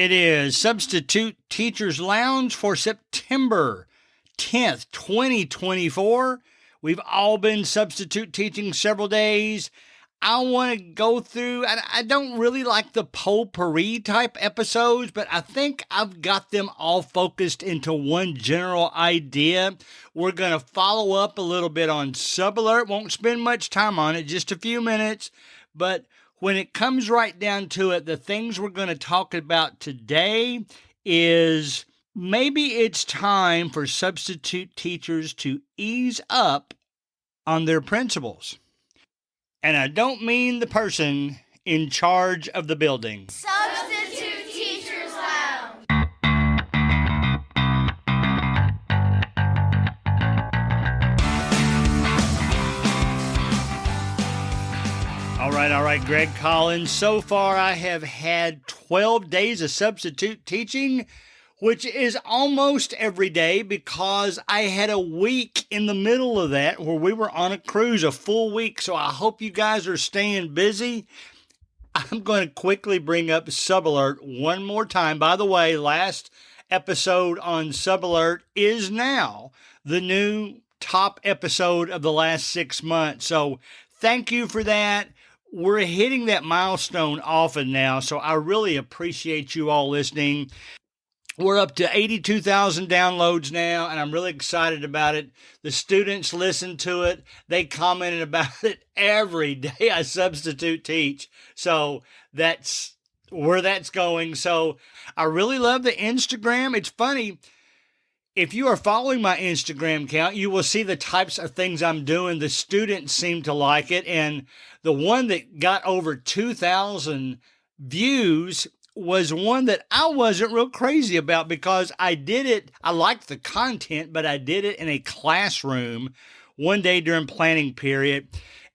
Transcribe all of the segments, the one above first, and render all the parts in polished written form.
It is Substitute Teachers Lounge for September 10th, 2024. We've all been substitute teaching several days. I want to go through, I don't really like the potpourri type episodes, but I think I've got them all focused into one general idea. We're going to follow up a little bit on SubAlert. Won't spend much time on it, just a few minutes, but when it comes right down to it, the things we're going to talk about today is maybe it's time for substitute teachers to ease up on their principals. And I don't mean the person in charge of the building. Substitute Teachers Lounge. All right, Greg Collins. So far, I have had 12 days of substitute teaching, which is almost every day because I had a week in the middle of that where we were on a cruise, a full week. So I hope you guys are staying busy. I'm going to quickly bring up SubAlert one more time. By the way, last episode on SubAlert is now the new top episode of the last 6 months. So thank you for that. We're hitting that milestone often now, so I really appreciate you all listening. We're up to 82,000 downloads now, and I'm really excited about it. The students listen to it. They commented about it every day I substitute teach. So that's where that's going. So I really love the Instagram. It's funny. If you are following my Instagram account, you will see the types of things I'm doing. The students seem to like it. And the one that got over 2,000 views was one that I wasn't real crazy about because I did it. I liked the content, but I did it in a classroom one day during planning period.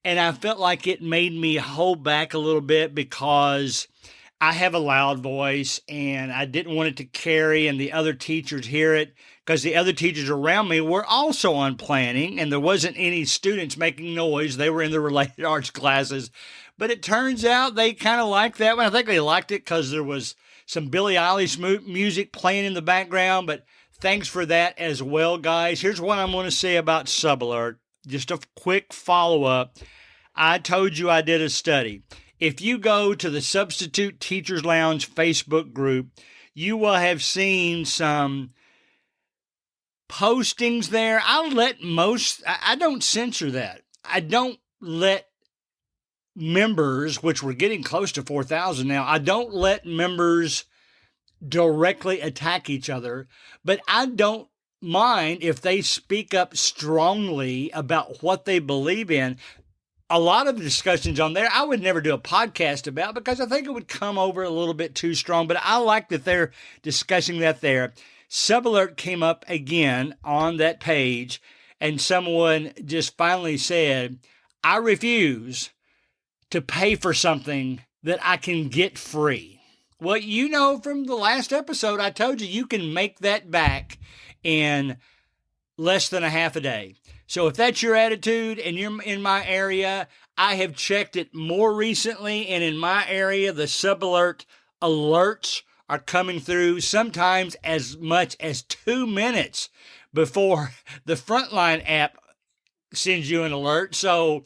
And I felt like it made me hold back a little bit because I have a loud voice and I didn't want it to carry and the other teachers hear it because the other teachers around me were also on planning and there wasn't any students making noise. They were in the related arts classes. But it turns out they kind of liked that one. I think they liked it because there was some Billie Eilish music playing in the background. But thanks for that as well, guys. Here's what I'm going to say about SubAlert. Just a quick follow-up. I told you I did a study. If you go to the Substitute Teachers Lounge Facebook group, you will have seen some postings there. I don't censor that. I don't let members, which we're getting close to 4,000 now, I don't let members directly attack each other, but I don't mind if they speak up strongly about what they believe in. A lot of the discussions on there, I would never do a podcast about because I think it would come over a little bit too strong, but I like that they're discussing that there. SubAlert came up again on that page, and someone just finally said, I refuse to pay for something that I can get free. Well, you know, from the last episode, I told you, you can make that back in less than a half a day. So if that's your attitude and you're in my area, I have checked it more recently, and in my area, the SubAlert alerts are coming through sometimes as much as 2 minutes before the Frontline app sends you an alert. So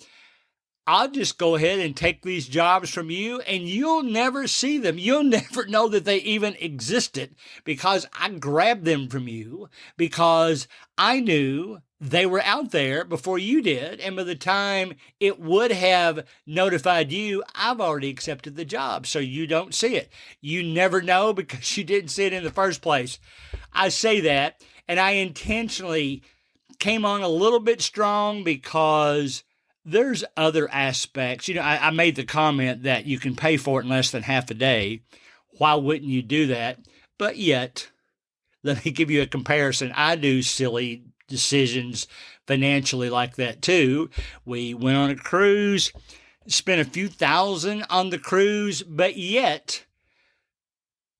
I'll just go ahead and take these jobs from you and you'll never see them. You'll never know that they even existed because I grabbed them from you because I knew they were out there before you did. And by the time it would have notified you, I've already accepted the job. So you don't see it. You never know because you didn't see it in the first place. I say that, and I intentionally came on a little bit strong because there's other aspects. You know, I made the comment that you can pay for it in less than half a day. Why wouldn't you do that? But yet, let me give you a comparison. I do silly decisions financially like that too. We went on a cruise, spent a few thousand on the cruise, but yet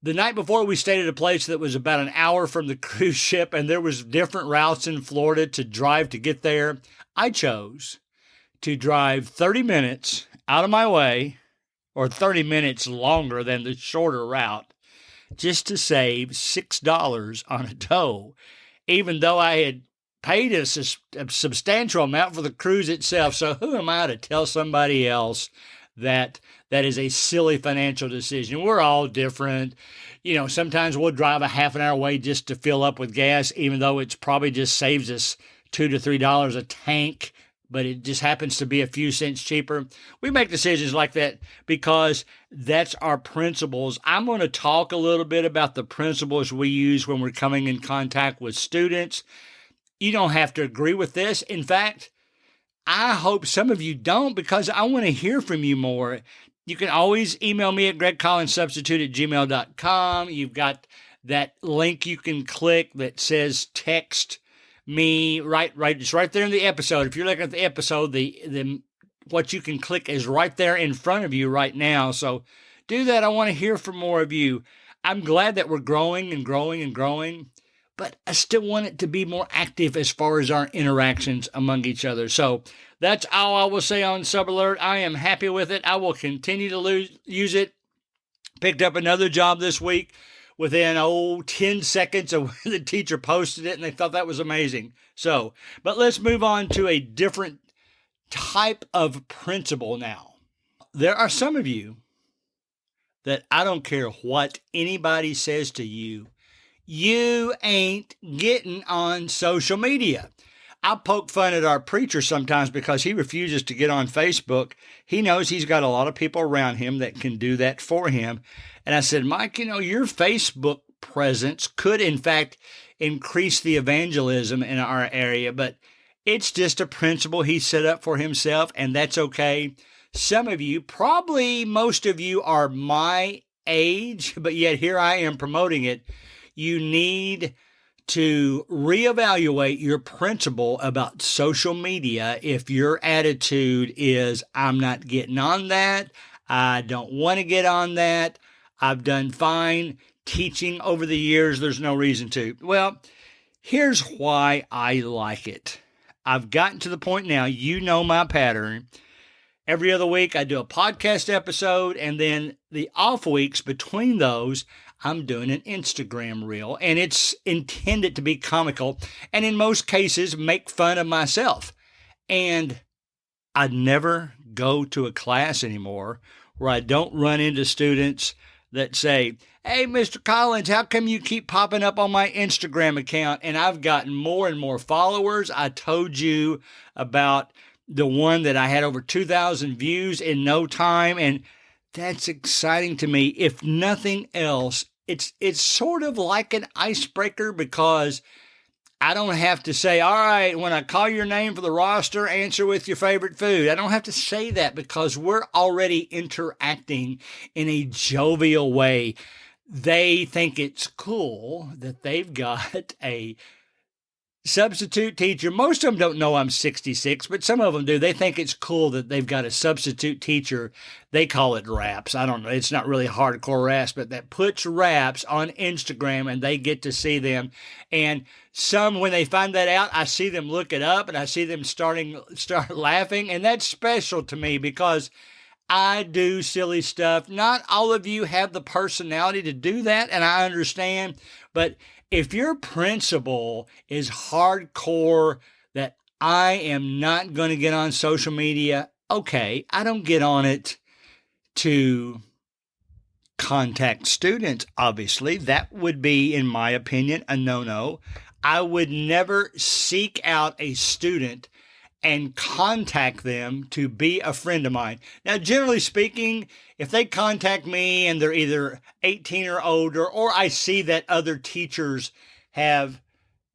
the night before we stayed at a place that was about an hour from the cruise ship and there was different routes in Florida to drive to get there. I chose to drive 30 minutes out of my way, or 30 minutes longer than the shorter route, just to save $6 on a tow, even though I had paid a substantial amount for the cruise itself. So who am I to tell somebody else that that is a silly financial decision? We're all different. Sometimes we'll drive a half an hour away just to fill up with gas, even though it's probably just saves us $2 to $3 a tank, but it just happens to be a few cents cheaper. We make decisions like that because that's our principles. I'm going to talk a little bit about the principles we use when we're coming in contact with students. You don't have to agree with this. In fact, I hope some of you don't, because I want to hear from you more. You can always email me at gregcollinssubstitute@gmail.com. You've got that link you can click that says text me right. It's right there in the episode. If you're looking at the episode, the what you can click is right there in front of you right now. So do that. I want to hear from more of you. I'm glad that we're growing and growing and growing, but I still want it to be more active as far as our interactions among each other. So that's all I will say on SubAlert. I am happy with it. I will continue to use it. Picked up another job this week within 10 seconds of when the teacher posted it, and they thought that was amazing. So, but let's move on to a different type of principle now. There are some of you that I don't care what anybody says to you, you ain't getting on social media. I poke fun at our preacher sometimes because he refuses to get on Facebook. He knows he's got a lot of people around him that can do that for him. And I said, Mike, your Facebook presence could, in fact, increase the evangelism in our area, but it's just a principle he set up for himself, and that's okay. Some of you, probably most of you, are my age, but yet here I am promoting it. You need to reevaluate your principle about social media if your attitude is, I'm not getting on that, I don't want to get on that, I've done fine teaching over the years, there's no reason to. Well, here's why I like it. I've gotten to the point now, you know my pattern. Every other week I do a podcast episode, and then the off weeks between those, I'm doing an Instagram reel, and it's intended to be comical and in most cases make fun of myself. And I never go to a class anymore where I don't run into students that say, hey, Mr. Collins, how come you keep popping up on my Instagram account? And I've gotten more and more followers. I told you about the one that I had over 2,000 views in no time, and that's exciting to me. If nothing else, it's sort of like an icebreaker because I don't have to say, all right, when I call your name for the roster, answer with your favorite food. I don't have to say that because we're already interacting in a jovial way. They think it's cool that they've got a substitute teacher. Most of them don't know I'm 66, but some of them do. They think it's cool that they've got a substitute teacher. They call it raps. I don't know. It's not really hardcore raps, but that puts raps on Instagram and they get to see them. And some, when they find that out, I see them look it up and I see them start laughing. And that's special to me because I do silly stuff. Not all of you have the personality to do that, and I understand, but if your principle is hardcore that I am not going to get on social media, okay, I don't get on it to contact students, obviously. That would be, in my opinion, a no-no. I would never seek out a student and contact them to be a friend of mine. Now, generally speaking, if they contact me and they're either 18 or older, or I see that other teachers have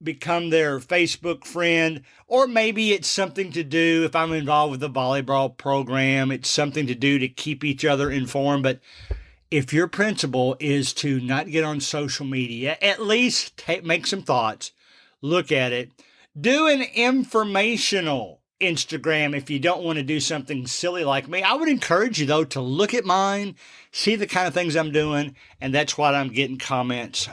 become their Facebook friend, or maybe it's something to do, if I'm involved with the volleyball program, it's something to do to keep each other informed. But if your principle is to not get on social media, at least make some thoughts, look at it. Do an informational Instagram if you don't want to do something silly like me. I would encourage you, though, to look at mine, see the kind of things I'm doing, and that's what I'm getting comments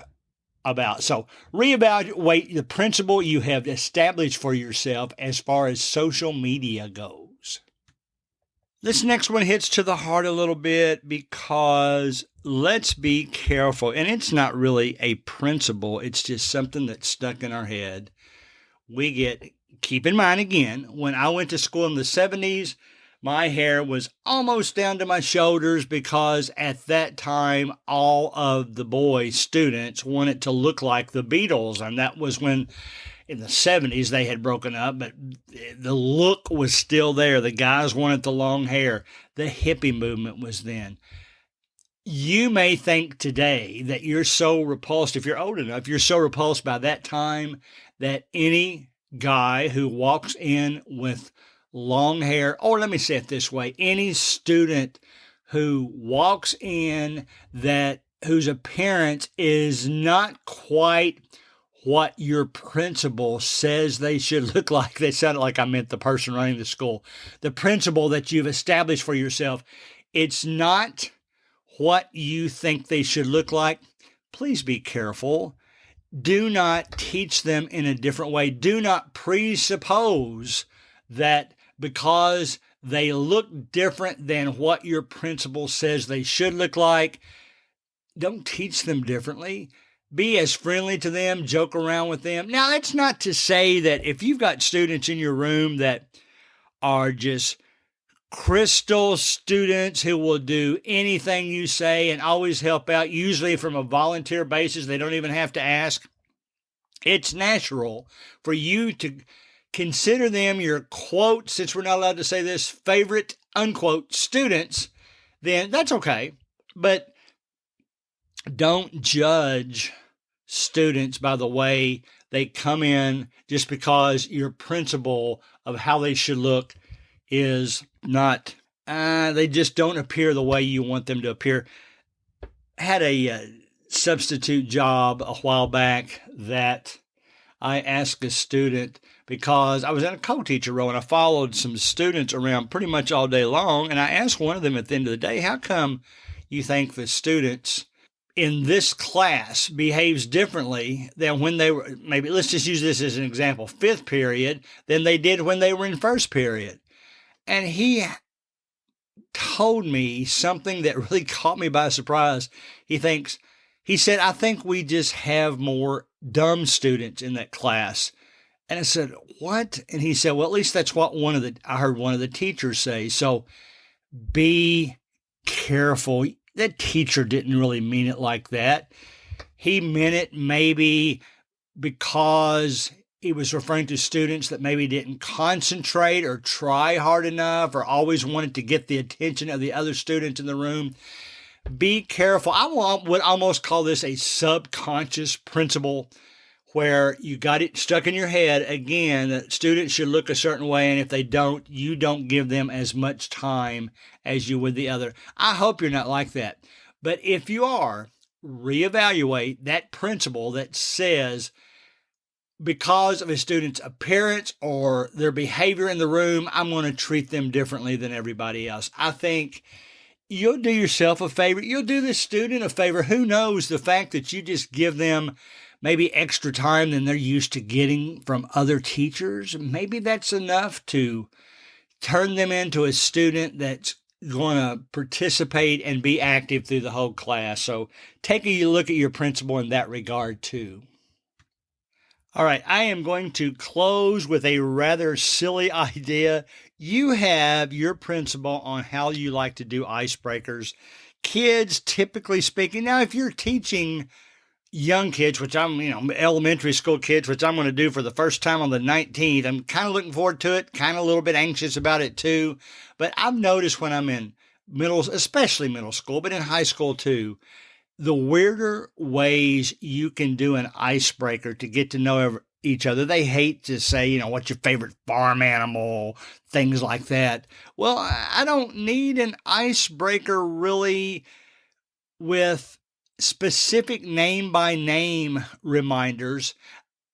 about. So reevaluate the principle you have established for yourself as far as social media goes. This next one hits to the heart a little bit because let's be careful. And it's not really a principle. It's just something that's stuck in our head. Keep in mind again, when I went to school in the 70s, my hair was almost down to my shoulders because at that time, all of the boys, students, wanted to look like the Beatles. And that was when in the 70s they had broken up, but the look was still there. The guys wanted the long hair. The hippie movement was then. You may think today that you're so repulsed, if you're old enough, you're so repulsed by that time that any guy who walks in with long hair, or let me say it this way, any student who walks in whose appearance is not quite what your principal says they should look like. They sounded like I meant the person running the school. The principal that you've established for yourself, it's not what you think they should look like. Please be careful. Do not teach them in a different way. Do not presuppose that because they look different than what your principal says they should look like, don't teach them differently. Be as friendly to them, joke around with them. Now, that's not to say that if you've got students in your room that are just crystal students who will do anything you say and always help out, usually from a volunteer basis, they don't even have to ask. It's natural for you to consider them your quote, since we're not allowed to say this, favorite unquote students, then that's okay. But don't judge students by the way they come in just because your principle of how they should look is not, they just don't appear the way you want them to appear. I had a substitute job a while back that I asked a student, because I was in a co-teacher role and I followed some students around pretty much all day long. And I asked one of them at the end of the day, how come you think the students in this class behaves differently than when they were, maybe let's just use this as an example, fifth period, than they did when they were in first period? And he told me something that really caught me by surprise. He said, I think we just have more dumb students in that class. And I said, what? And he said, well, at least that's what I heard one of the teachers say. So be careful. That teacher didn't really mean it like that. He meant it maybe because he was referring to students that maybe didn't concentrate or try hard enough or always wanted to get the attention of the other students in the room. Be careful. I would almost call this a subconscious principle, where you got it stuck in your head, again, that students should look a certain way, and if they don't, you don't give them as much time as you would the other. I hope you're not like that. But if you are, reevaluate that principle that says, because of a student's appearance or their behavior in the room, I'm going to treat them differently than everybody else. I think you'll do yourself a favor. You'll do this student a favor. Who knows, the fact that you just give them maybe extra time than they're used to getting from other teachers, maybe that's enough to turn them into a student that's going to participate and be active through the whole class. So take a look at your principal in that regard too. All right, I am going to close with a rather silly idea. You have your principle on how you like to do icebreakers. Kids, typically speaking, now if you're teaching young kids, which I'm, elementary school kids, which I'm going to do for the first time on the 19th. I'm kind of looking forward to it, kind of a little bit anxious about it too. But I've noticed when I'm in especially middle school, but in high school too, the weirder ways you can do an icebreaker to get to know each other. They hate to say, what's your favorite farm animal, things like that. Well, I don't need an icebreaker really with specific name by name reminders.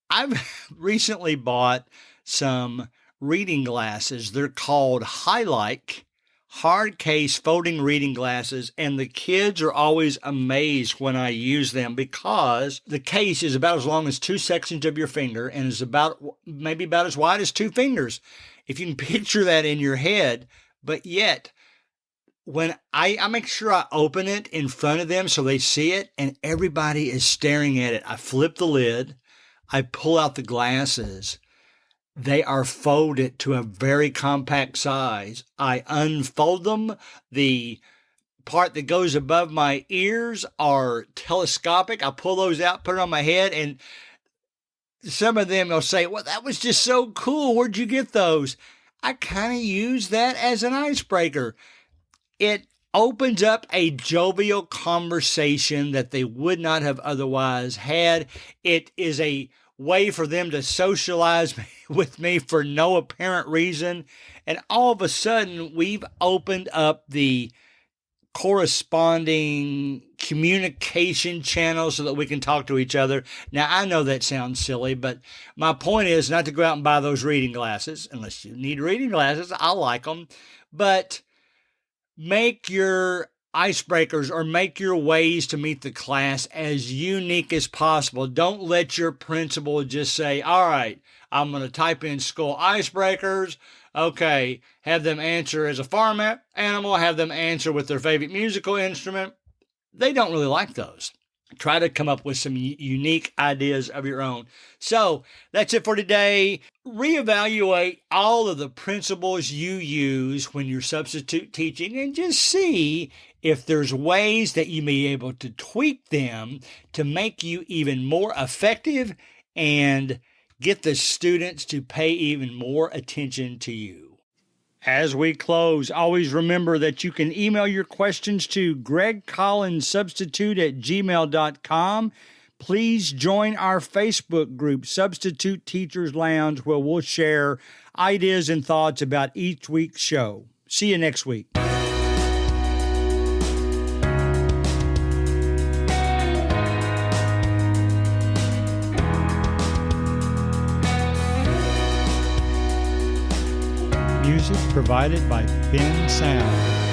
I've recently bought some reading glasses. They're called Highlight hard case folding reading glasses, and the kids are always amazed when I use them because the case is about as long as two sections of your finger and is maybe about as wide as two fingers. If you can picture that in your head, but yet when I make sure I open it in front of them so they see it and everybody is staring at it. I flip the lid, I pull out the glasses. They are folded to a very compact size. I unfold them. The part that goes above my ears are telescopic. I pull those out, put it on my head, and some of them will say, well, that was just so cool. Where'd you get those? I kind of use that as an icebreaker. It opens up a jovial conversation that they would not have otherwise had. It is a way for them to socialize with me for no apparent reason. And all of a sudden, we've opened up the corresponding communication channels so that we can talk to each other. Now, I know that sounds silly, but my point is not to go out and buy those reading glasses unless you need reading glasses. I like them, but make your icebreakers or make your ways to meet the class as unique as possible. Don't let your principal just say, all right, I'm going to type in school icebreakers. Okay, have them answer as a farm animal, have them answer with their favorite musical instrument. They don't really like those. Try to come up with some unique ideas of your own. So that's it for today. Reevaluate all of the principles you use when you're substitute teaching and just see if there's ways that you may be able to tweak them to make you even more effective and get the students to pay even more attention to you. As we close, always remember that you can email your questions to gregcollinssubstitute@gmail.com. Please join our Facebook group, Substitute Teachers Lounge, where we'll share ideas and thoughts about each week's show. See you next week. Music provided by Ben Sound.